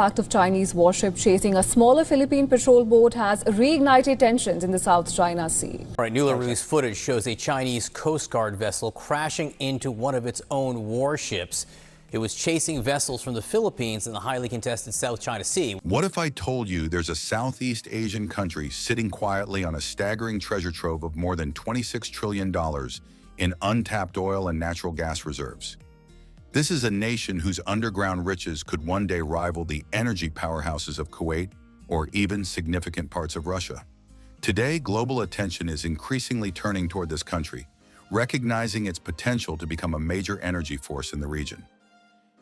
Impact of Chinese warship chasing a smaller Philippine patrol boat has reignited tensions in the South China Sea. Right, newly released footage shows a Chinese Coast Guard vessel crashing into one of its own warships. It was chasing vessels from the Philippines in the highly contested South China Sea. What if I told you there's a Southeast Asian country sitting quietly on a staggering treasure trove of more than $26 trillion in untapped oil and natural gas reserves? This is a nation whose underground riches could one day rival the energy powerhouses of Kuwait or even significant parts of Russia. Today, global attention is increasingly turning toward this country, recognizing its potential to become a major energy force in the region.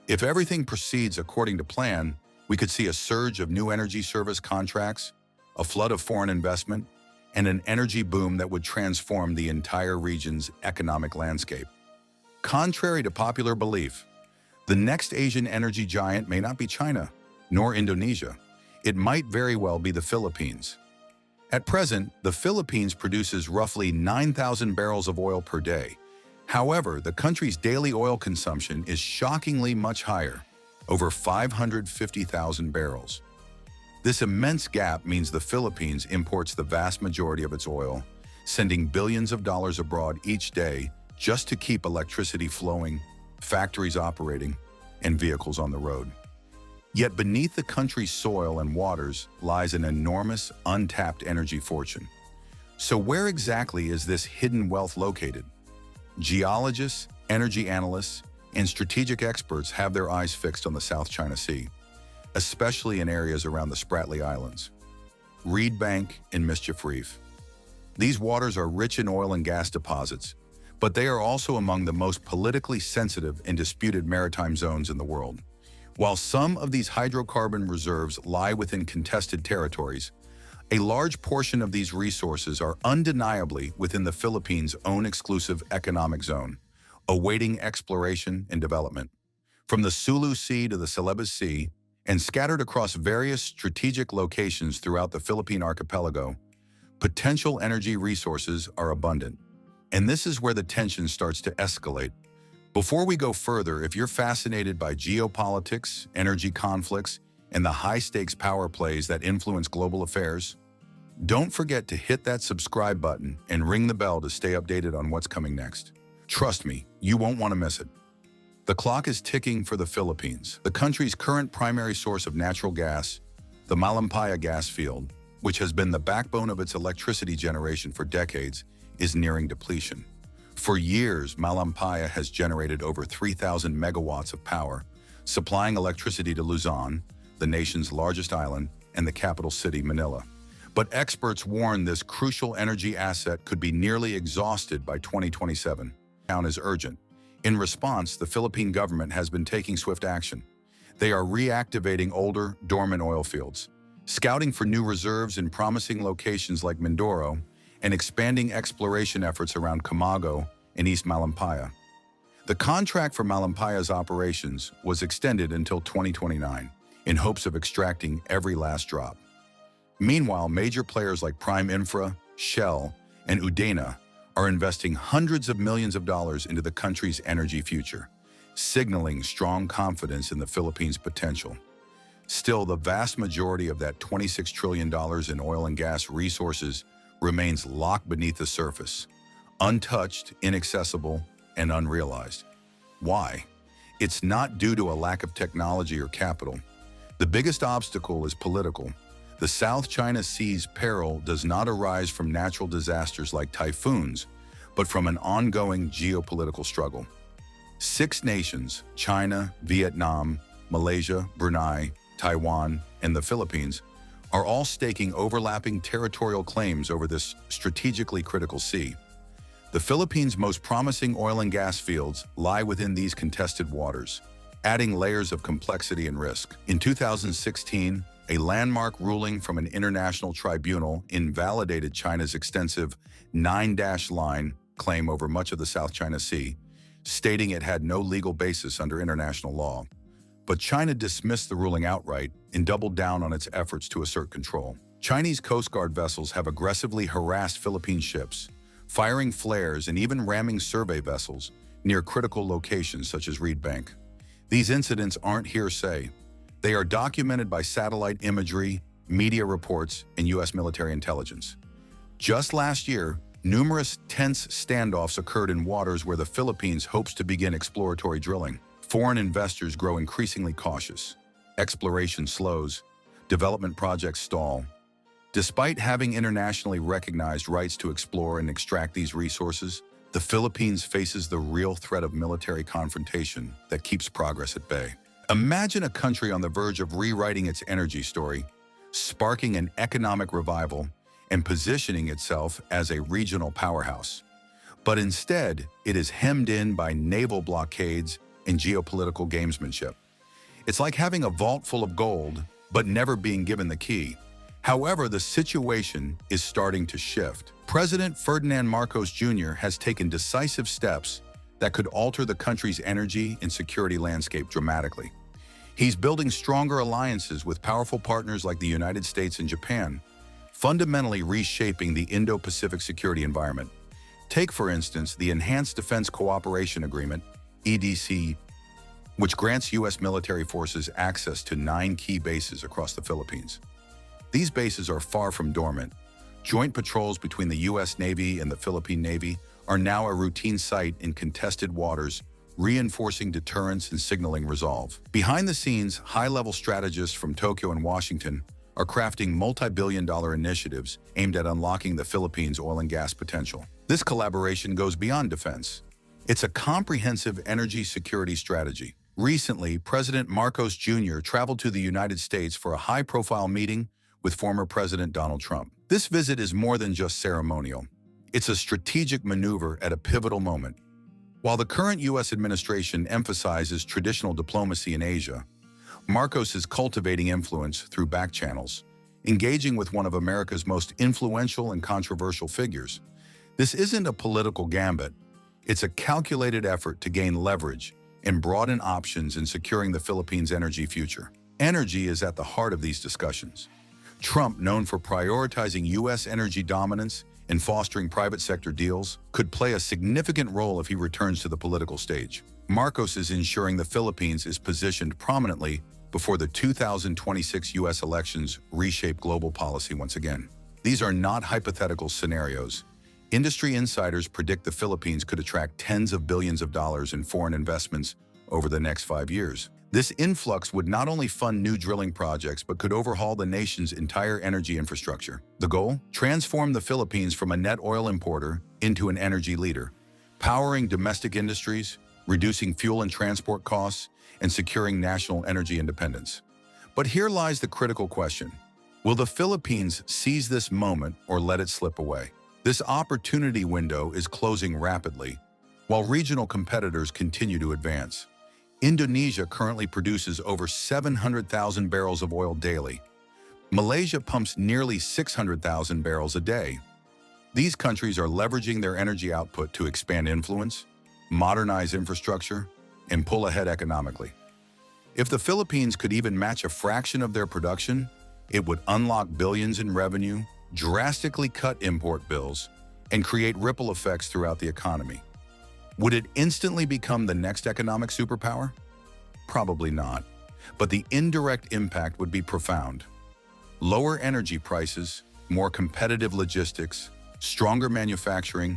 If everything proceeds according to plan, we could see a surge of new energy service contracts, a flood of foreign investment, and an energy boom that would transform the entire region's economic landscape. Contrary to popular belief, the next Asian energy giant may not be China, nor Indonesia. It might very well be the Philippines. At present, the Philippines produces roughly 9,000 barrels of oil per day. However, the country's daily oil consumption is shockingly much higher, over 550,000 barrels. This immense gap means the Philippines imports the vast majority of its oil, sending billions of dollars abroad each day just to keep electricity flowing, factories operating, and vehicles on the road. Yet beneath the country's soil and waters lies an enormous, untapped energy fortune. So where exactly is this hidden wealth located? Geologists, energy analysts, and strategic experts have their eyes fixed on the South China Sea, especially in areas around the Spratly Islands, Reed Bank, and Mischief Reef. These waters are rich in oil and gas deposits, but they are also among the most politically sensitive and disputed maritime zones in the world. While some of these hydrocarbon reserves lie within contested territories, a large portion of these resources are undeniably within the Philippines' own exclusive economic zone, awaiting exploration and development. From the Sulu Sea to the Celebes Sea, and scattered across various strategic locations throughout the Philippine archipelago, potential energy resources are abundant. And this is where the tension starts to escalate. Before we go further, if you're fascinated by geopolitics, energy conflicts, and the high-stakes power plays that influence global affairs, don't forget to hit that subscribe button and ring the bell to stay updated on what's coming next. Trust me, you won't want to miss it. The clock is ticking for the Philippines. The country's current primary source of natural gas, the Malampaya gas field, which has been the backbone of its electricity generation for decades, is nearing depletion. For years, Malampaya has generated over 3,000 megawatts of power, supplying electricity to Luzon, the nation's largest island, and the capital city, Manila. But experts warn this crucial energy asset could be nearly exhausted by 2027. Down is urgent. In response, the Philippine government has been taking swift action. They are reactivating older, dormant oil fields, scouting for new reserves in promising locations like Mindoro, and expanding exploration efforts around Camago and East Malampaya. The contract for Malampaya's operations was extended until 2029 in hopes of extracting every last drop. Meanwhile, major players like Prime Infra, Shell, and Udena are investing hundreds of millions of dollars into the country's energy future, signaling strong confidence in the Philippines' potential. Still, the vast majority of that $26 trillion in oil and gas resources remains locked beneath the surface, untouched, inaccessible, and unrealized. Why? It's not due to a lack of technology or capital. The biggest obstacle is political. The South China Sea's peril does not arise from natural disasters like typhoons, but from an ongoing geopolitical struggle. 6 nations, China, Vietnam, Malaysia, Brunei, Taiwan, and the Philippines, are all staking overlapping territorial claims over this strategically critical sea. The Philippines' most promising oil and gas fields lie within these contested waters, adding layers of complexity and risk. In 2016, a landmark ruling from an international tribunal invalidated China's extensive 9-line claim over much of the South China Sea, stating it had no legal basis under international law. But China dismissed the ruling outright and doubled down on its efforts to assert control. Chinese Coast Guard vessels have aggressively harassed Philippine ships, firing flares and even ramming survey vessels near critical locations such as Reed Bank. These incidents aren't hearsay. They are documented by satellite imagery, media reports, and U.S. military intelligence. Just last year, numerous tense standoffs occurred in waters where the Philippines hopes to begin exploratory drilling. Foreign investors grow increasingly cautious. Exploration slows. Development projects stall. Despite having internationally recognized rights to explore and extract these resources, the Philippines faces the real threat of military confrontation that keeps progress at bay. Imagine a country on the verge of rewriting its energy story, sparking an economic revival, and positioning itself as a regional powerhouse. But instead, it is hemmed in by naval blockades and geopolitical gamesmanship. It's like having a vault full of gold, but never being given the key. However, the situation is starting to shift. President Ferdinand Marcos Jr. has taken decisive steps that could alter the country's energy and security landscape dramatically. He's building stronger alliances with powerful partners like the United States and Japan, fundamentally reshaping the Indo-Pacific security environment. Take, for instance, the Enhanced Defense Cooperation Agreement, EDC, which grants U.S. military forces access to 9 key bases across the Philippines. These bases are far from dormant. Joint patrols between the U.S. Navy and the Philippine Navy are now a routine sight in contested waters, reinforcing deterrence and signaling resolve. Behind the scenes, high-level strategists from Tokyo and Washington are crafting multi-billion-dollar initiatives aimed at unlocking the Philippines' oil and gas potential. This collaboration goes beyond defense. It's a comprehensive energy security strategy. Recently, President Marcos Jr. traveled to the United States for a high-profile meeting with former President Donald Trump. This visit is more than just ceremonial. It's a strategic maneuver at a pivotal moment. While the current U.S. administration emphasizes traditional diplomacy in Asia, Marcos is cultivating influence through back channels, engaging with one of America's most influential and controversial figures. This isn't a political gambit. It's a calculated effort to gain leverage and broaden options in securing the Philippines' energy future. Energy is at the heart of these discussions. Trump, known for prioritizing U.S. energy dominance and fostering private sector deals, could play a significant role if he returns to the political stage. Marcos is ensuring the Philippines is positioned prominently before the 2026 U.S. elections reshape global policy once again. These are not hypothetical scenarios. Industry insiders predict the Philippines could attract tens of billions of dollars in foreign investments over the next 5 years. This influx would not only fund new drilling projects, but could overhaul the nation's entire energy infrastructure. The goal? Transform the Philippines from a net oil importer into an energy leader, powering domestic industries, reducing fuel and transport costs, and securing national energy independence. But here lies the critical question. Will the Philippines seize this moment or let it slip away? This opportunity window is closing rapidly, while regional competitors continue to advance. Indonesia currently produces over 700,000 barrels of oil daily. Malaysia pumps nearly 600,000 barrels a day. These countries are leveraging their energy output to expand influence, modernize infrastructure, and pull ahead economically. If the Philippines could even match a fraction of their production, it would unlock billions in revenue, drastically cut import bills, and create ripple effects throughout the economy. Would it instantly become the next economic superpower? Probably not, but the indirect impact would be profound. Lower energy prices, more competitive logistics, stronger manufacturing,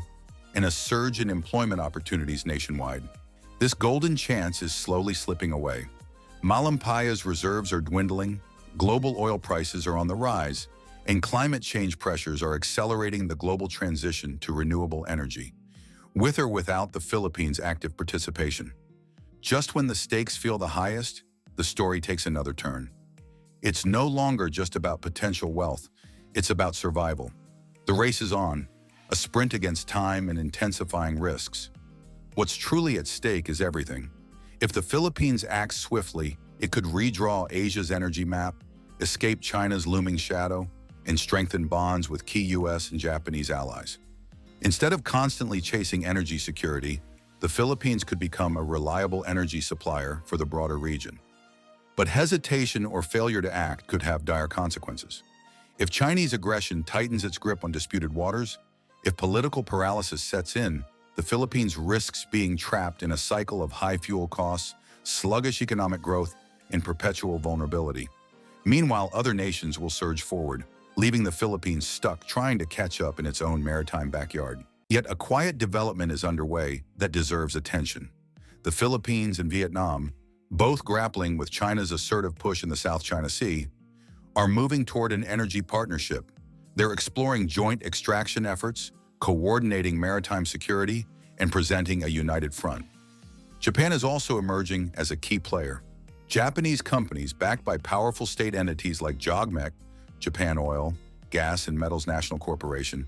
and a surge in employment opportunities nationwide. This golden chance is slowly slipping away. Malampaya's reserves are dwindling, global oil prices are on the rise, and climate change pressures are accelerating the global transition to renewable energy, with or without the Philippines' active participation. Just when the stakes feel the highest, the story takes another turn. It's no longer just about potential wealth, it's about survival. The race is on, a sprint against time and intensifying risks. What's truly at stake is everything. If the Philippines acts swiftly, it could redraw Asia's energy map, escape China's looming shadow, and strengthen bonds with key U.S. and Japanese allies. Instead of constantly chasing energy security, the Philippines could become a reliable energy supplier for the broader region. But hesitation or failure to act could have dire consequences. If Chinese aggression tightens its grip on disputed waters, if political paralysis sets in, the Philippines risks being trapped in a cycle of high fuel costs, sluggish economic growth, in perpetual vulnerability. Meanwhile, other nations will surge forward, leaving the Philippines stuck trying to catch up in its own maritime backyard. Yet a quiet development is underway that deserves attention. The Philippines and Vietnam, both grappling with China's assertive push in the South China Sea, are moving toward an energy partnership. They're exploring joint extraction efforts, coordinating maritime security, and presenting a united front. Japan is also emerging as a key player. Japanese companies backed by powerful state entities like JOGMEC, Japan Oil, Gas and Metals National Corporation,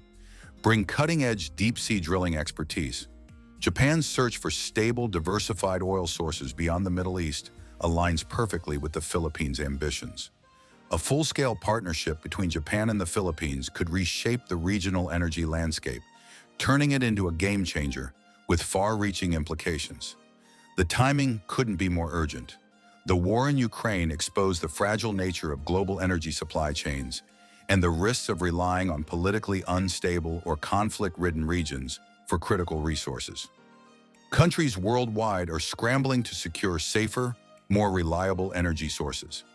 bring cutting-edge deep-sea drilling expertise. Japan's search for stable, diversified oil sources beyond the Middle East aligns perfectly with the Philippines' ambitions. A full-scale partnership between Japan and the Philippines could reshape the regional energy landscape, turning it into a game-changer with far-reaching implications. The timing couldn't be more urgent. The war in Ukraine exposed the fragile nature of global energy supply chains and the risks of relying on politically unstable or conflict-ridden regions for critical resources. Countries worldwide are scrambling to secure safer, more reliable energy sources.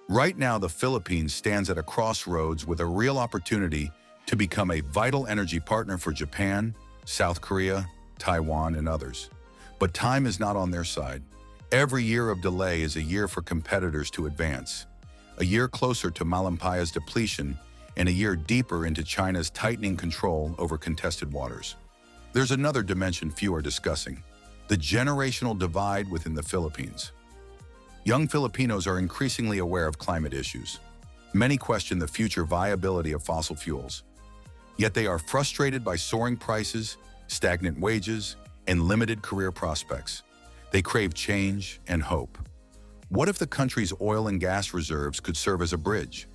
Right now, the Philippines stands at a crossroads with a real opportunity to become a vital energy partner for Japan, South Korea, Taiwan, and others. But time is not on their side. Every year of delay is a year for competitors to advance, a year closer to Malampaya's depletion, and a year deeper into China's tightening control over contested waters. There's another dimension few are discussing: the generational divide within the Philippines. Young Filipinos are increasingly aware of climate issues. Many question the future viability of fossil fuels. Yet they are frustrated by soaring prices, stagnant wages, and limited career prospects. They crave change and hope. What if the country's oil and gas reserves could serve as a bridge,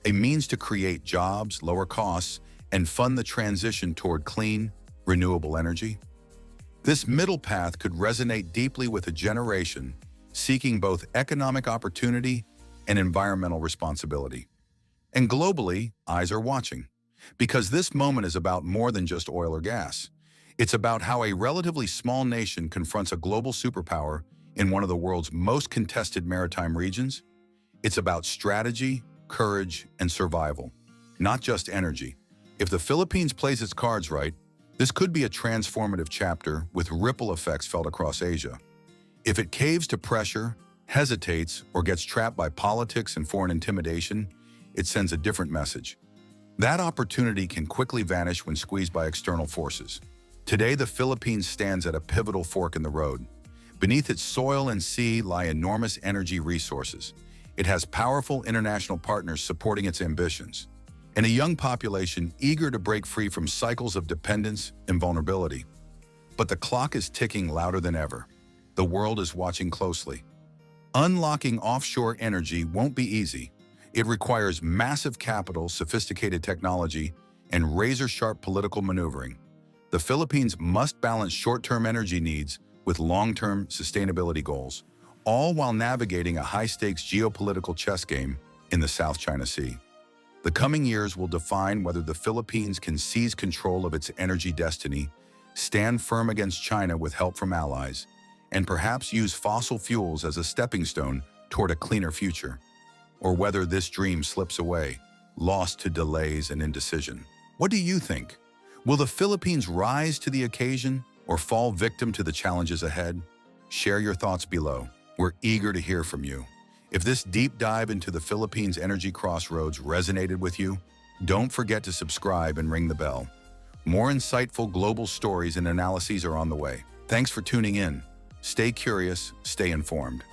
a means to create jobs, lower costs, and fund the transition toward clean, renewable energy? This middle path could resonate deeply with a generation seeking both economic opportunity and environmental responsibility. And globally, eyes are watching, because this moment is about more than just oil or gas. It's about how a relatively small nation confronts a global superpower in one of the world's most contested maritime regions. It's about strategy, courage, and survival, not just energy. If the Philippines plays its cards right, this could be a transformative chapter with ripple effects felt across Asia. If it caves to pressure, hesitates, or gets trapped by politics and foreign intimidation, it sends a different message. That opportunity can quickly vanish when squeezed by external forces. Today, the Philippines stands at a pivotal fork in the road. Beneath its soil and sea lie enormous energy resources. It has powerful international partners supporting its ambitions, and a young population eager to break free from cycles of dependence and vulnerability. But the clock is ticking louder than ever. The world is watching closely. Unlocking offshore energy won't be easy. It requires massive capital, sophisticated technology, and razor-sharp political maneuvering. The Philippines must balance short-term energy needs with long-term sustainability goals, all while navigating a high-stakes geopolitical chess game in the South China Sea. The coming years will define whether the Philippines can seize control of its energy destiny, stand firm against China with help from allies, and perhaps use fossil fuels as a stepping stone toward a cleaner future, or whether this dream slips away, lost to delays and indecision. What do you think? Will the Philippines rise to the occasion or fall victim to the challenges ahead? Share your thoughts below. We're eager to hear from you. If this deep dive into the Philippines' energy crossroads resonated with you, don't forget to subscribe and ring the bell. More insightful global stories and analyses are on the way. Thanks for tuning in. Stay curious, stay informed.